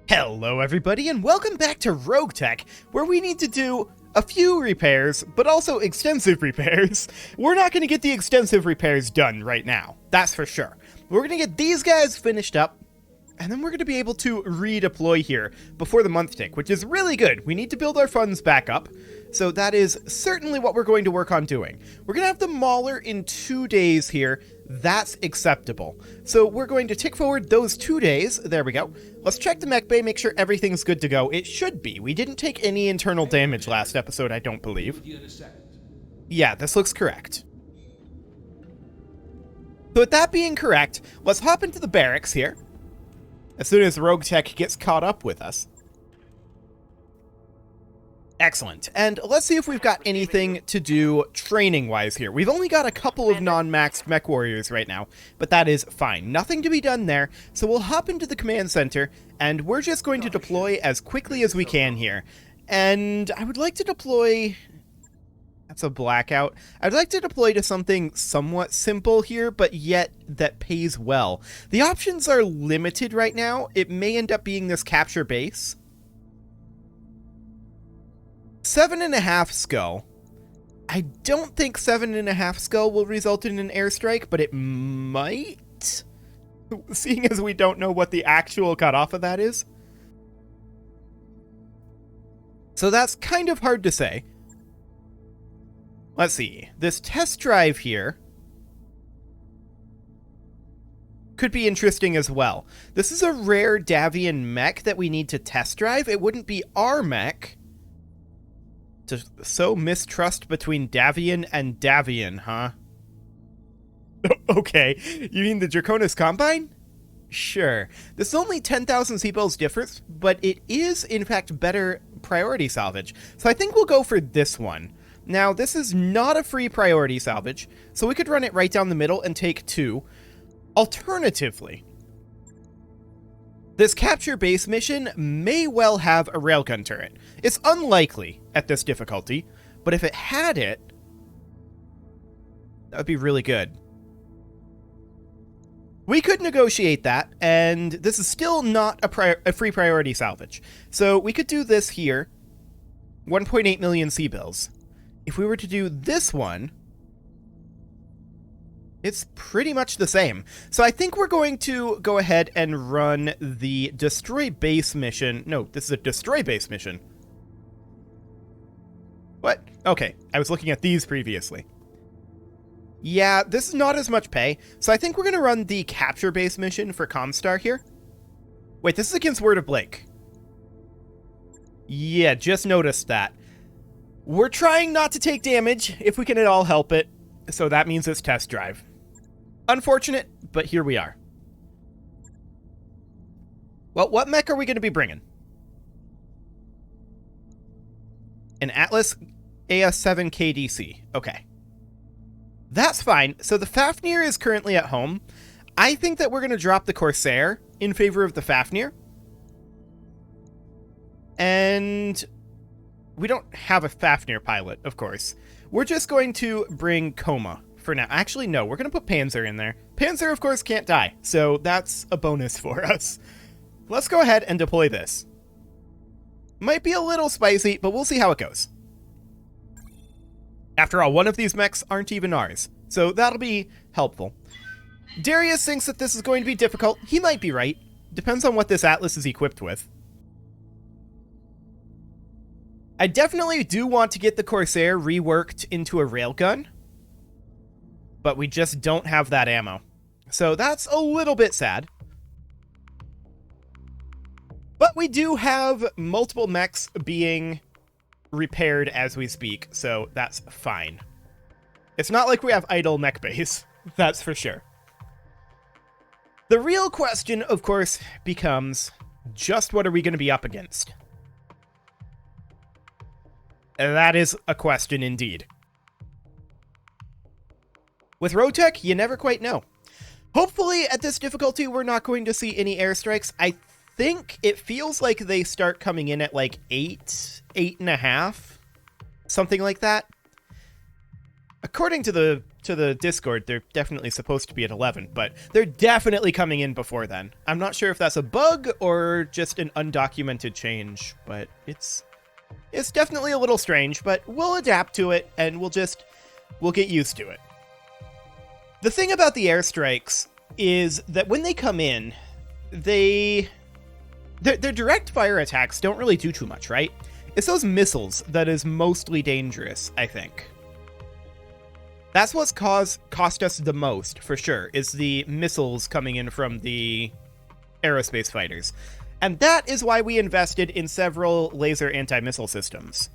Hello everybody and welcome back to RogueTech, where we need to do a few repairs, but also extensive repairs. We're not going to get the extensive repairs done right now, that's for sure. We're going to get these guys finished up, and then we're going to be able to redeploy here before the month tick, which is really good. We need to build our funds back up, so that is certainly what we're going to work on doing. We're going to have the Mauler in 2 days here. That's acceptable. So we're going to tick forward those 2 days. There we go. Let's check the mech bay, make sure everything's good to go. It should be. We didn't take any internal damage last episode, I don't believe. Yeah, this looks correct. So with that being correct, let's hop into the barracks here as soon as RogueTech gets caught up with us. Excellent. And let's see if we've got anything to do training-wise here. We've only got a couple of non-maxed mech warriors right now, but that is fine. Nothing to be done there, so we'll hop into the command center, and we're just going to deploy as quickly as we can here. And I would like to deploy... That's a blackout. I'd like to deploy to something somewhat simple here, but yet that pays well. The options are limited right now. It may end up being this capture base. 7.5 skull. I don't think 7.5 skull will result in an airstrike, but it might, seeing as we don't know what the actual cutoff of that is. So that's kind of hard to say. Let's see. This test drive here could be interesting as well. This is a rare Davian mech that we need to test drive. It wouldn't be our mech. To sow mistrust between Davian and Davian, huh? Okay, you mean the Draconis Combine? Sure. This is only 10,000 seatbelts difference, but it is, in fact, better priority salvage. So I think we'll go for this one. Now, this is not a free priority salvage, so we could run it right down the middle and take 2. Alternatively, this capture base mission may well have a railgun turret. It's unlikely at this difficulty, but if it had it, that would be really good. We could negotiate that, and this is still not a free priority salvage. So we could do this here, 1.8 million C-bills. If we were to do this one, it's pretty much the same. So I think we're going to go ahead and run the destroy base mission. No, this is a destroy base mission. What? Okay, I was looking at these previously. Yeah, this is not as much pay. So I think we're going to run the capture base mission for Comstar here. Wait, this is against Word of Blake. Yeah, just noticed that. We're trying not to take damage if we can at all help it. So that means it's test drive. Unfortunate, but here we are. Well, what mech are we going to be bringing? An Atlas AS7 KDC. Okay. That's fine. So the Fafnir is currently at home. I think that we're going to drop the Corsair in favor of the Fafnir. And we don't have a Fafnir pilot, of course. We're just going to bring Coma for now. Actually, no, we're going to put Panzer in there. Panzer, of course, can't die, so that's a bonus for us. Let's go ahead and deploy this. Might be a little spicy, but we'll see how it goes. After all, one of these mechs aren't even ours, so that'll be helpful. Darius thinks that this is going to be difficult. He might be right. Depends on what this Atlas is equipped with. I definitely do want to get the Corsair reworked into a railgun, but we just don't have that ammo. So that's a little bit sad. But we do have multiple mechs being repaired as we speak, so that's fine. It's not like we have idle mech base, that's for sure. The real question, of course, becomes just what are we going to be up against? And that is a question indeed. With RogueTech, you never quite know. Hopefully, at this difficulty, we're not going to see any airstrikes. I think it feels like they start coming in at like 8, 8.5, something like that. According to the to the Discord, they're definitely supposed to be at 11, but they're definitely coming in before then. I'm not sure if that's a bug or just an undocumented change, but it's definitely a little strange, but we'll adapt to it, and we'll get used to it. The thing about the airstrikes is that when they come in, their direct fire attacks don't really do too much, right? It's those missiles that is mostly dangerous, I think. That's what's cost us the most, for sure, is the missiles coming in from the aerospace fighters. And that is why we invested in several laser anti-missile systems.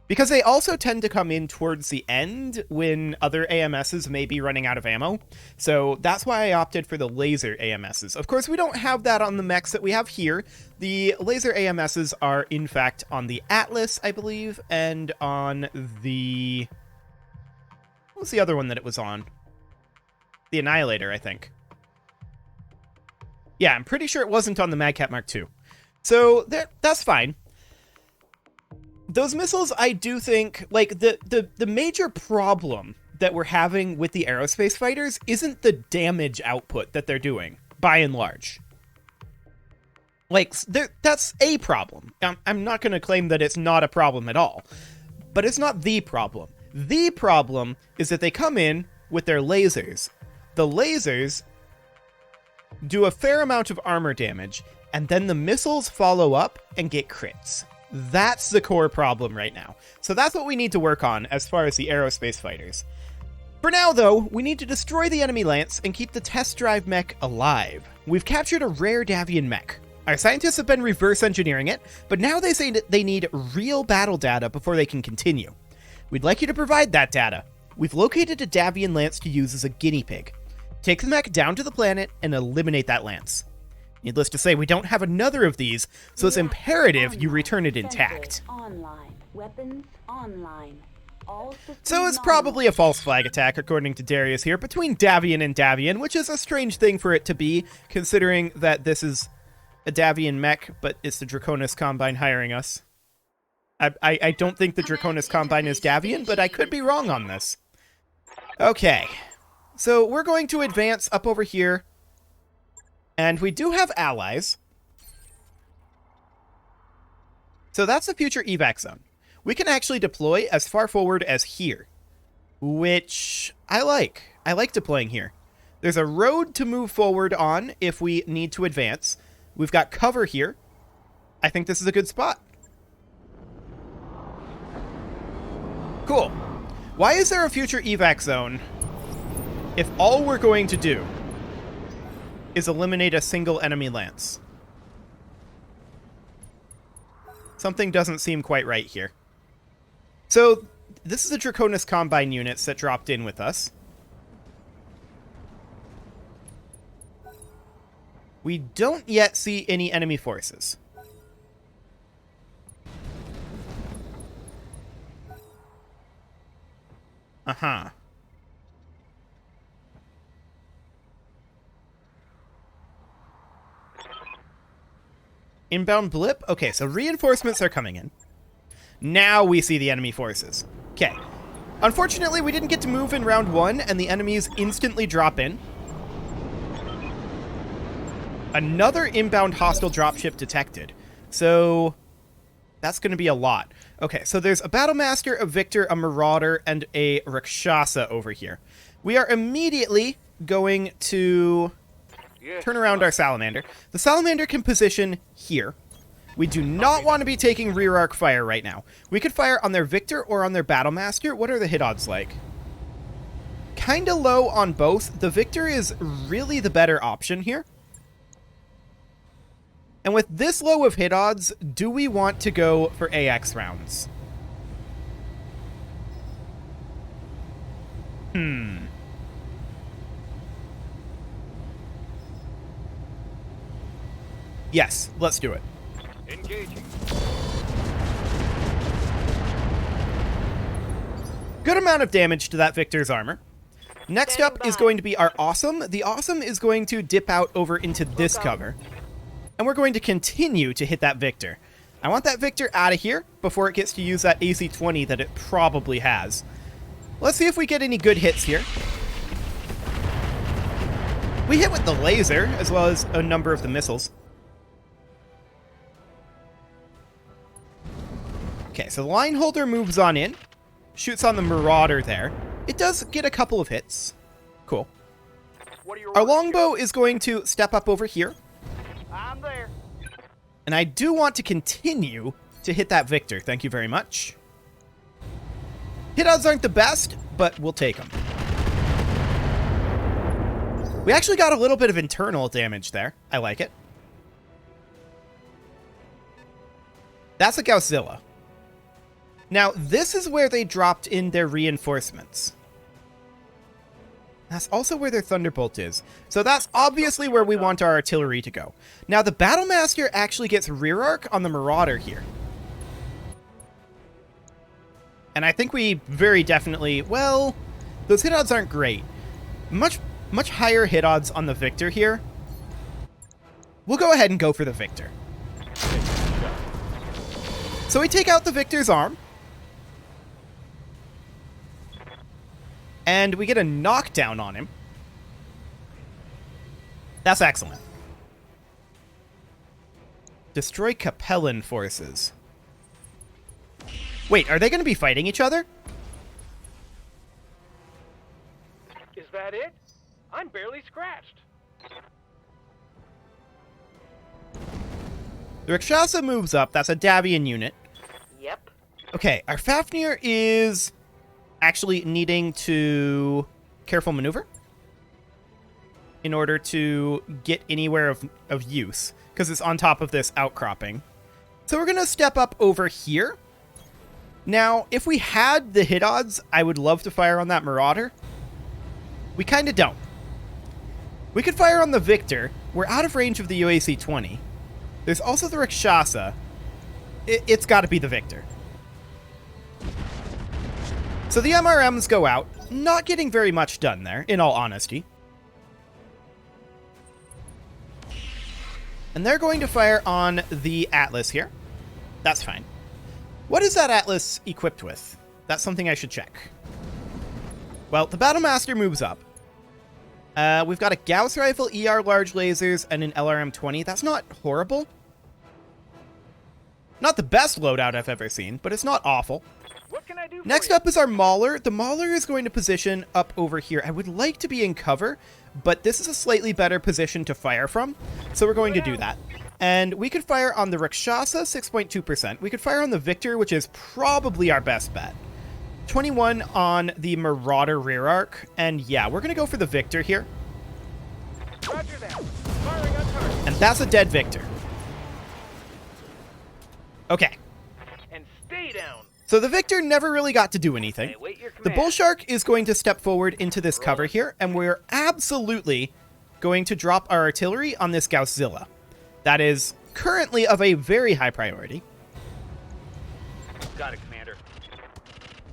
Because they also tend to come in towards the end when other AMSs may be running out of ammo. So that's why I opted for the laser AMSs. Of course, we don't have that on the mechs that we have here. The laser AMSs are, in fact, on the Atlas, I believe, and on the... What was the other one that it was on? The Annihilator, I think. Yeah, I'm pretty sure it wasn't on the Madcat Mark II. So that's fine. Those missiles, I do think, like, the major problem that we're having with the aerospace fighters isn't the damage output that they're doing, by and large. Like, that's a problem. I'm not going to claim that it's not a problem at all, but it's not the problem. The problem is that they come in with their lasers. The lasers do a fair amount of armor damage, and then the missiles follow up and get crits. That's the core problem right now. So that's what we need to work on as far as the aerospace fighters. For now, though, we need to destroy the enemy Lance and keep the test drive mech alive. We've captured a rare Davian mech. Our scientists have been reverse engineering it, but now they say that they need real battle data before they can continue. We'd like you to provide that data. We've located a Davian Lance to use as a guinea pig. Take the mech down to the planet and eliminate that Lance. Needless to say, we don't have another of these, so it's imperative you return it intact. Online. Weapons online. So it's probably a false flag attack, according to Darius here, between Davian and Davian, which is a strange thing for it to be, considering that this is a Davian mech, but it's the Draconis Combine hiring us. I don't think the Draconis Combine is Davian, but I could be wrong on this. Okay, so we're going to advance up over here, and we do have allies. So that's the future evac zone. We can actually deploy as far forward as here, which I like. I like deploying here. There's a road to move forward on if we need to advance. We've got cover here. I think this is a good spot. Cool. Why is there a future evac zone if all we're going to do is eliminate a single enemy Lance? Something doesn't seem quite right here. So, this is the Draconis Combine units that dropped in with us. We don't yet see any enemy forces. Uh-huh. Inbound blip? Okay, so reinforcements are coming in. Now we see the enemy forces. Okay. Unfortunately, we didn't get to move in round one, and the enemies instantly drop in. Another inbound hostile dropship detected. So that's going to be a lot. Okay, so there's a Battlemaster, a Victor, a Marauder, and a Rakshasa over here. We are immediately going to turn around our Salamander. The Salamander can position here. We do not want to be taking rear arc fire right now. We could fire on their Victor or on their Battlemaster. What are the hit odds like? Kinda low on both. The Victor is really the better option here. And with this low of hit odds, do we want to go for AX rounds? Yes, let's do it. Engaging. Good amount of damage to that Victor's armor. Next up is going to be our Awesome. The Awesome is going to dip out over into this cover. And we're going to continue to hit that Victor. I want that Victor out of here before it gets to use that AC-20 that it probably has. Let's see if we get any good hits here. We hit with the laser, as well as a number of the missiles. Okay, so the line holder moves on in. Shoots on the Marauder there. It does get a couple of hits. Cool. Our longbow is going to step up over here. I'm there. And I do want to continue to hit that Victor. Thank you very much. Hit odds aren't the best, but we'll take them. We actually got a little bit of internal damage there. I like it. That's a Godzilla. Now, this is where they dropped in their reinforcements. That's also where their Thunderbolt is. So that's obviously where we want our artillery to go. Now, the Battlemaster actually gets rear arc on the Marauder here. And I think we very definitely... Well, those hit odds aren't great. Much higher hit odds on the Victor here. We'll go ahead and go for the Victor. So we take out the Victor's arm. And we get a knockdown on him. That's excellent. Destroy Capellan forces. Wait, are they going to be fighting each other? Is that it? I'm barely scratched. The Rakshasa moves up. That's a Davian unit. Yep. Okay, our Fafnir is actually needing to careful maneuver in order to get anywhere of use, because it's on top of this outcropping. So we're going to step up over here. Now, if we had the hit odds, I would love to fire on that Marauder. We kind of don't. We could fire on the Victor. We're out of range of the UAC-20. There's also the Rakshasa. It's got to be the Victor. So the MRMs go out, not getting very much done there, in all honesty. And they're going to fire on the Atlas here. That's fine. What is that Atlas equipped with? That's something I should check. Well, the Battlemaster moves up. We've got a Gauss rifle, ER large lasers, and an LRM-20. That's not horrible. Not the best loadout I've ever seen, but it's not awful. What can I do for Next you? up is our Mauler. The Mauler is going to position up over here. I would like to be in cover, but this is a slightly better position to fire from, so we're going to do that. And we could fire on the Rakshasa, 6.2%. We could fire on the Victor, which is probably our best bet. 21 on the Marauder rear arc, and yeah, we're going to go for the Victor here. Roger that. Firing on target. And that's a dead Victor. Okay. And stay down. So the Victor never really got to do anything. Hey, wait your The command. Bull Shark is going to step forward into this cover here, and we're absolutely going to drop our artillery on this Godzilla. That is currently of a very high priority. Got it, Commander.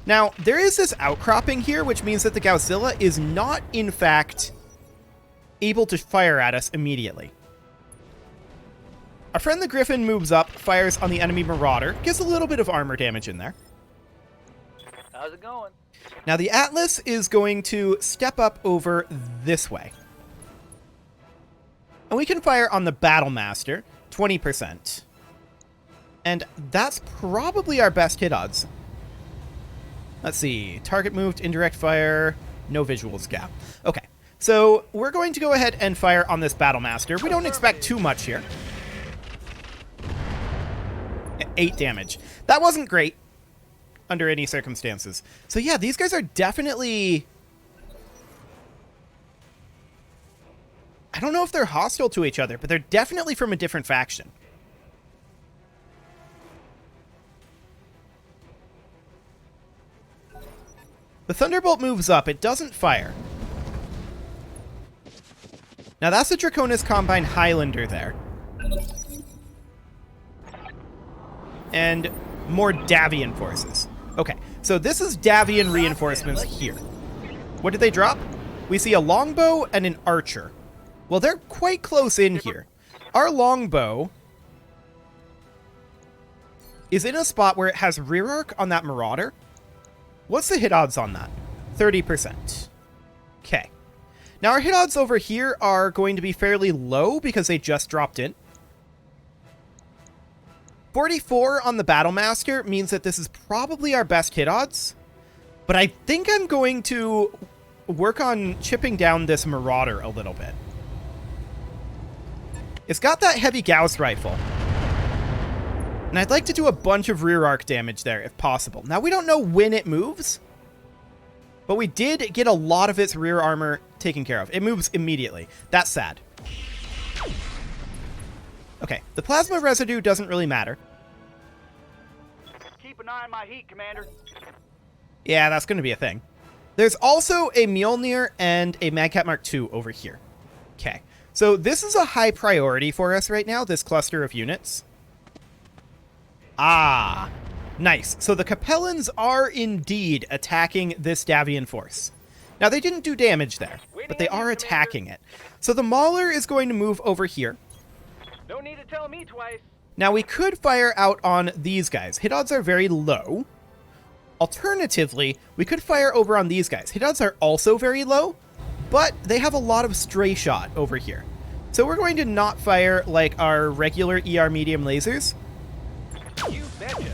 Now, there is this outcropping here, which means that the Godzilla is not, in fact, able to fire at us immediately. Our friend the Griffin moves up, fires on the enemy Marauder, gets a little bit of armor damage in there. How's it going? Now, the Atlas is going to step up over this way. And we can fire on the Battlemaster, 20%. And that's probably our best hit odds. Let's see. Target moved, indirect fire, no visuals gap. Okay, so we're going to go ahead and fire on this Battlemaster. We don't expect too much here. 8 damage. That wasn't great under any circumstances. So yeah, these guys are definitely... I don't know if they're hostile to each other, but they're definitely from a different faction. The Thunderbolt moves up. It doesn't fire. Now that's the Draconis Combine Highlander there. And more Davian forces. Okay, so this is Davian reinforcements here. What did they drop? We see a longbow and an archer. Well, they're quite close in here. Our longbow is in a spot where it has rear arc on that Marauder. What's the hit odds on that? 30%. Okay. Now our hit odds over here are going to be fairly low because they just dropped in. 44 on the Battlemaster means that this is probably our best hit odds. But I think I'm going to work on chipping down this Marauder a little bit. It's got that heavy Gauss rifle. And I'd like to do a bunch of rear arc damage there if possible. Now, we don't know when it moves, but we did get a lot of its rear armor taken care of. It moves immediately. That's sad. Okay, the plasma residue doesn't really matter. Keep an eye on my heat, Commander. Yeah, that's going to be a thing. There's also a Mjolnir and a Magcat Mark II over here. Okay, so this is a high priority for us right now, this cluster of units. Ah, nice. So the Capellans are indeed attacking this Davian force. Now, they didn't do damage there, but they are attacking it. So the Mauler is going to move over here. No need to tell me twice. Now, we could fire out on these guys. Hit odds are very low. Alternatively, we could fire over on these guys. Hit odds are also very low, but they have a lot of stray shot over here. So we're going to not fire like our regular ER medium lasers. You betcha.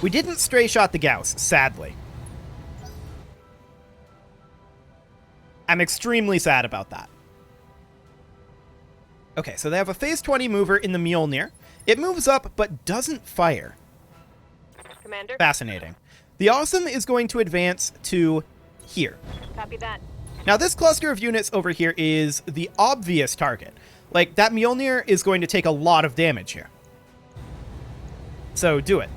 We didn't stray shot the Gauss, sadly. I'm extremely sad about that. Okay, so they have a phase 20 mover in the Mjolnir. It moves up, but doesn't fire. Commander? Fascinating. The Awesome is going to advance to here. Copy that. Now, this cluster of units over here is the obvious target. Like, that Mjolnir is going to take a lot of damage here. So, do it.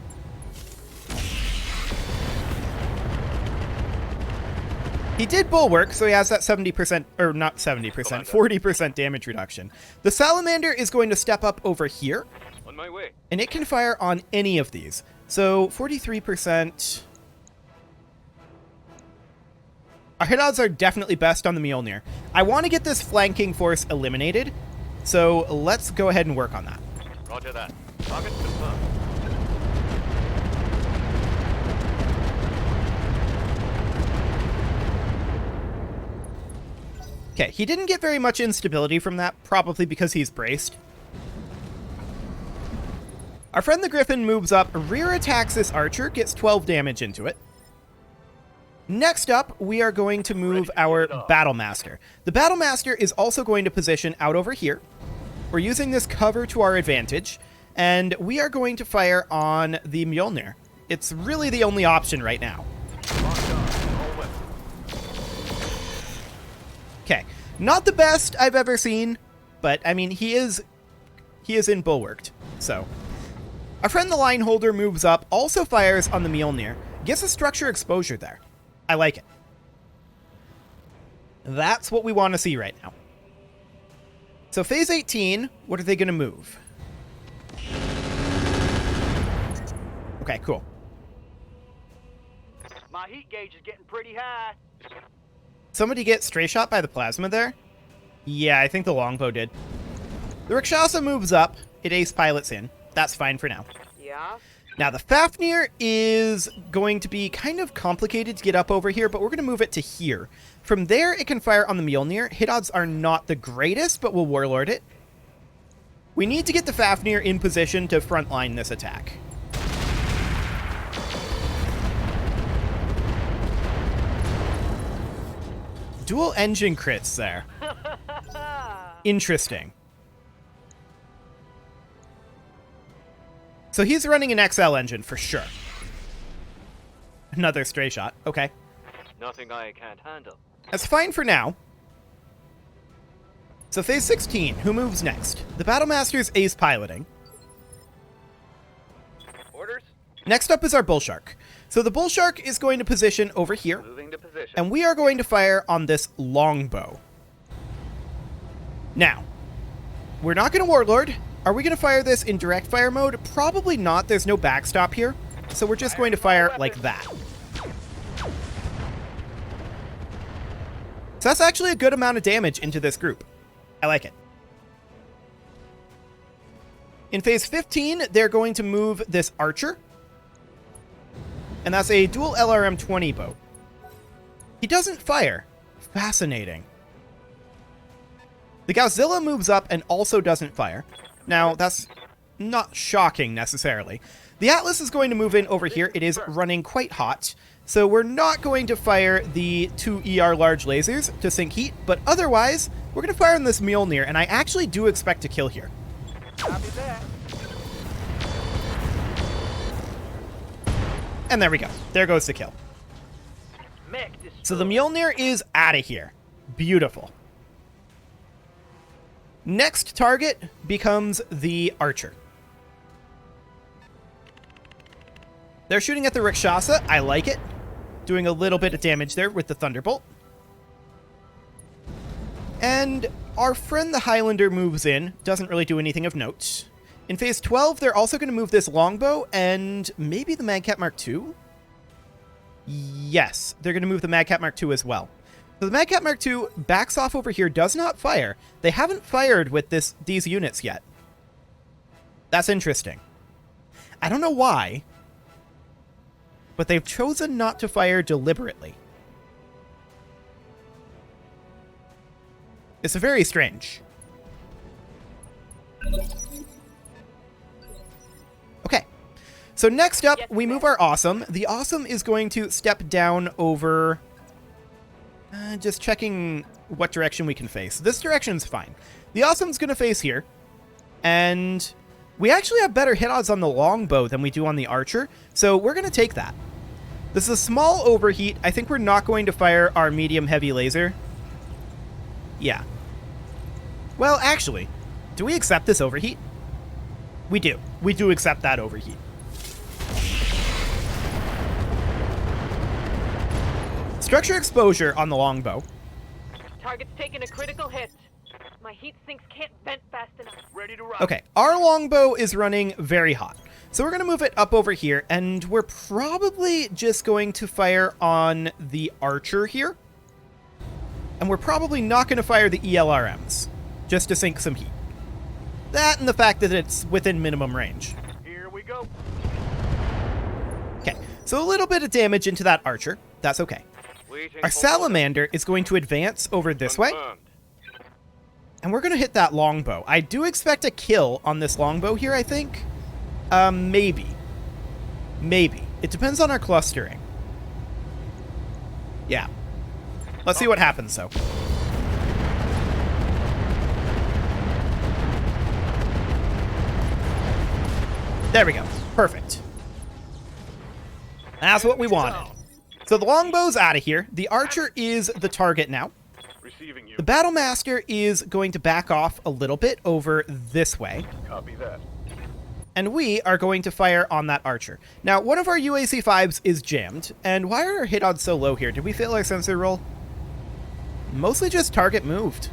He did Bulwark, so he has that 70%, or not 70%, 40% damage reduction. The Salamander is going to step up over here. On my way. And it can fire on any of these. So, 43%. Our hit odds are definitely best on the Mjolnir. I want to get this flanking force eliminated, so let's go ahead and work on that. Roger that. Target confirmed. Okay, he didn't get very much instability from that, probably because he's braced. Our friend the Griffin moves up, rear attacks this archer, gets 12 damage into it. Next up, we are going to move our Battlemaster. The Battlemaster is also going to position out over here. We're using this cover to our advantage, and we are going to fire on the Mjolnir. It's really the only option right now. Okay, not the best I've ever seen, but I mean, he is in Bulwarked, so. Our friend the Line Holder moves up, also fires on the Mjolnir, gets a structure exposure there. I like it. That's what we want to see right now. So phase 18, what are they going to move? Okay, cool. My heat gauge is getting pretty high. Somebody get stray shot by the plasma there? Yeah, I think the longbow did. The Rakshasa moves up. It ace pilots in. That's fine for now. Yeah? Now, the Fafnir is going to be kind of complicated to get up over here, but we're going to move it to here. From there, it can fire on the Mjolnir. Hit odds are not the greatest, but we'll Warlord it. We need to get the Fafnir in position to frontline this attack. Dual engine crits there. Interesting. So he's running an XL engine for sure. Another stray shot. Okay. Nothing I can't handle. That's fine for now. So phase 16, who moves next? The Battlemaster's ace piloting. Orders? Next up is our Bullshark. So the Bullshark is going to position over here, Moving to position. and we are going to fire on this longbow. Now, we're not going to Warlord. Are we going to fire this in direct fire mode? Probably not. There's no backstop here. So we're just going to fire like that. So that's actually a good amount of damage into this group. I like it. In phase 15, they're going to move this archer. And that's a dual LRM-20 boat. He doesn't fire. Fascinating. The Godzilla moves up and also doesn't fire. Now, that's not shocking necessarily. The Atlas is going to move in over here. It is running quite hot. So we're not going to fire the 2 ER large lasers to sink heat, but otherwise, we're going to fire on this Mjolnir, and I actually do expect to kill here. Copy that. And there we go. There goes the kill. Mech destroyed. So the Mjolnir is out of here. Beautiful. Next target becomes the Archer. They're shooting at the Rakshasa. I like it. Doing a little bit of damage there with the Thunderbolt. And our friend the Highlander moves in. Doesn't really do anything of note. In phase 12, they're also going to move this longbow and maybe the Magcat Mark II? Yes, they're going to move the Magcat Mark II as well. So the Magcat Mark II backs off over here, does not fire. They haven't fired with these units yet. That's interesting. I don't know why, but they've chosen not to fire deliberately. It's very strange. Okay. So next up, we move our Awesome. The Awesome is going to step down over... just checking what direction we can face. This direction's fine. The Awesome's going to face here. And we actually have better hit odds on the longbow than we do on the Archer. So we're going to take that. This is a small overheat. I think we're not going to fire our medium-heavy laser. Yeah. Well, actually, do we accept this overheat? We do. We do accept that overheat. Structure exposure on the longbow. Target's taking a critical hit. My heat sinks can't vent fast enough. Ready to rock. Okay, our longbow is running very hot. So we're going to move it up over here, and we're probably just going to fire on the Archer here. And we're probably not going to fire the ELRMs, just to sink some heat. That and the fact that it's within minimum range. Here we go. Okay, so a little bit of damage into that Archer. That's okay. Waiting Our for Salamander is going to advance over this way. confirmed. And we're going to hit that longbow. I do expect a kill on this longbow here, I think. Maybe. Maybe. It depends on our clustering. Yeah. Let's see what happens, though. There we go. Perfect. That's what we wanted. So the longbow's out of here. The Archer is the target now. Receiving you. The Battlemaster is going to back off a little bit over this way. Copy that. And we are going to fire on that Archer. Now, one of our UAC-5s is jammed. And why are our hit odds so low here? Did we fail our sensor roll? Mostly just target moved.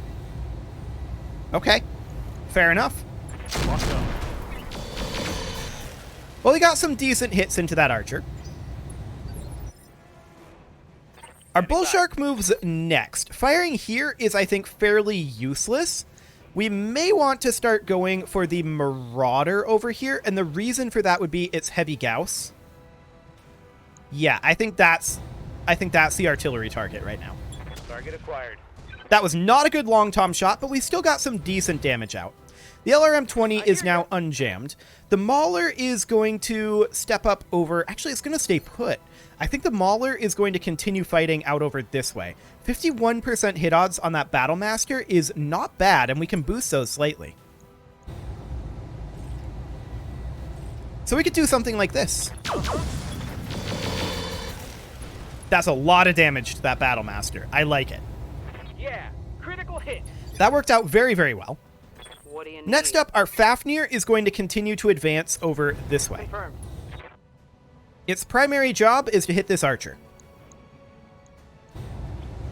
Okay. Fair enough. Locked up. Well, we got some decent hits into that Archer. Our Bull Shark moves next. Firing here is, I think, fairly useless. We may want to start going for the Marauder over here, and the reason for that would be it's heavy Gauss. Yeah, I think that's the artillery target right now. Target acquired. That was not a good long tom shot, but we still got some decent damage out. The LRM-20 is now unjammed. The Mauler is going to step up over... Actually, it's going to stay put. I think the Mauler is going to continue fighting out over this way. 51% hit odds on that Battlemaster is not bad, and we can boost those slightly. So we could do something like this. That's a lot of damage to that Battlemaster. I like it. Yeah. Critical hit. That worked out very, very well. What do you need? Next up, our Fafnir is going to continue to advance over this way. Confirmed. Its primary job is to hit this Archer.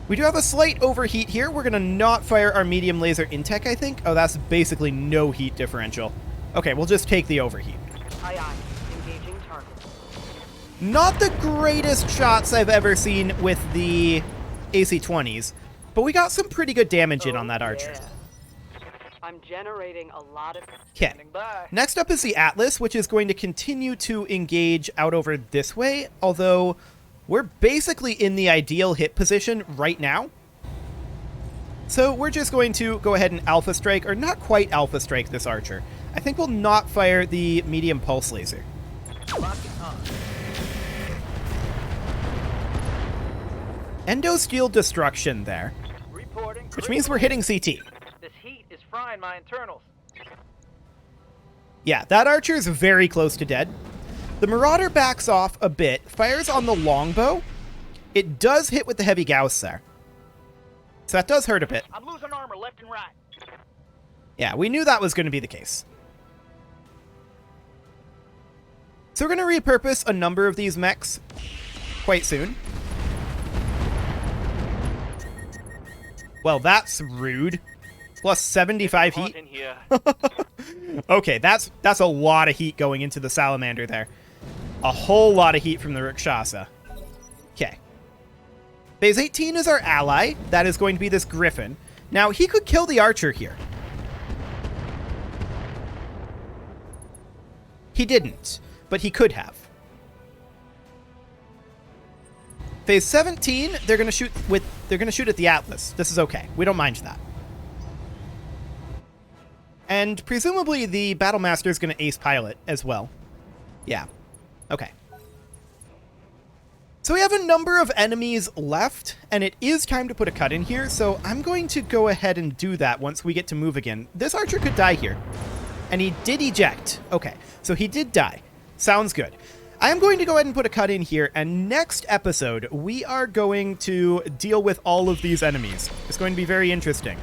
We do have a slight overheat here. We're going to not fire our medium laser intech, I think. Oh, that's basically no heat differential. Okay, we'll just take the overheat. Aye, aye. Engaging target. Not the greatest shots I've ever seen with the AC-20s, but we got some pretty good damage in on that Archer. Yeah. I'm generating a lot of... Okay. Standing by. Next up is the Atlas, which is going to continue to engage out over this way, although we're basically in the ideal hit position right now. So we're just going to go ahead and Alpha Strike, or not quite Alpha Strike this archer. I think we'll not fire the medium pulse laser. Endo-Steel Destruction there, which means we're hitting CT. This heat is frying my internals. Yeah, that archer is very close to dead. The Marauder backs off a bit, fires on the longbow. It does hit with the heavy Gauss there. So that does hurt a bit. I'm losing armor left and right. Yeah, we knew that was going to be the case. So we're going to repurpose a number of these mechs quite soon. Well, that's rude. Plus 75 heat. In here. Okay, that's a lot of heat going into the Salamander there. A whole lot of heat from the Rakshasa. Okay. Phase 18 is our ally. That is going to be this Griffin. Now, he could kill the archer here. He didn't, but he could have. Phase 17, they're going to shoot at the Atlas. This is okay. We don't mind that. And presumably the Battlemaster is going to ace pilot as well. Yeah. Okay. So we have a number of enemies left, and it is time to put a cut in here, so I'm going to go ahead and do that once we get to move again. This archer could die here. And he did eject. Okay, so he did die. Sounds good. I am going to go ahead and put a cut in here, and next episode, we are going to deal with all of these enemies. It's going to be very interesting.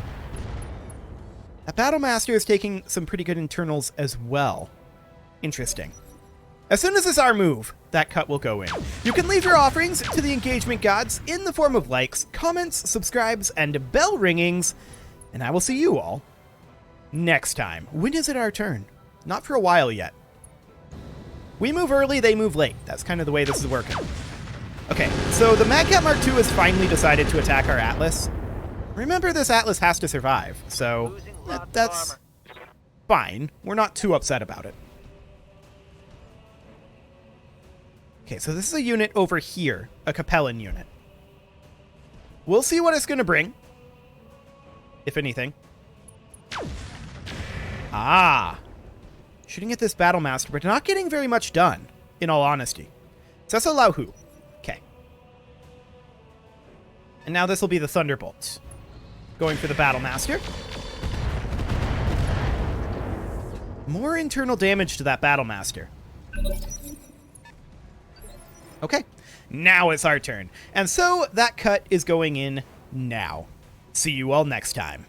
That Battlemaster is taking some pretty good internals as well. Interesting. As soon as this is our move, that cut will go in. You can leave your offerings to the engagement gods in the form of likes, comments, subscribes, and bell ringings, and I will see you all next time. When is it our turn? Not for a while yet. We move early, they move late. That's kind of the way this is working. Okay, so the Madcat Mark II has finally decided to attack our Atlas. Remember, this Atlas has to survive, so that's fine. We're not too upset about it. Okay, so this is a unit over here, a Capellan unit. We'll see what it's going to bring, if anything. Ah, shooting at this Battlemaster, but not getting very much done, in all honesty. So that's a Lauhu. Okay. And now this will be the Thunderbolts. Going for the Battlemaster. More internal damage to that Battlemaster. Okay, now it's our turn. And so that cut is going in now. See you all next time.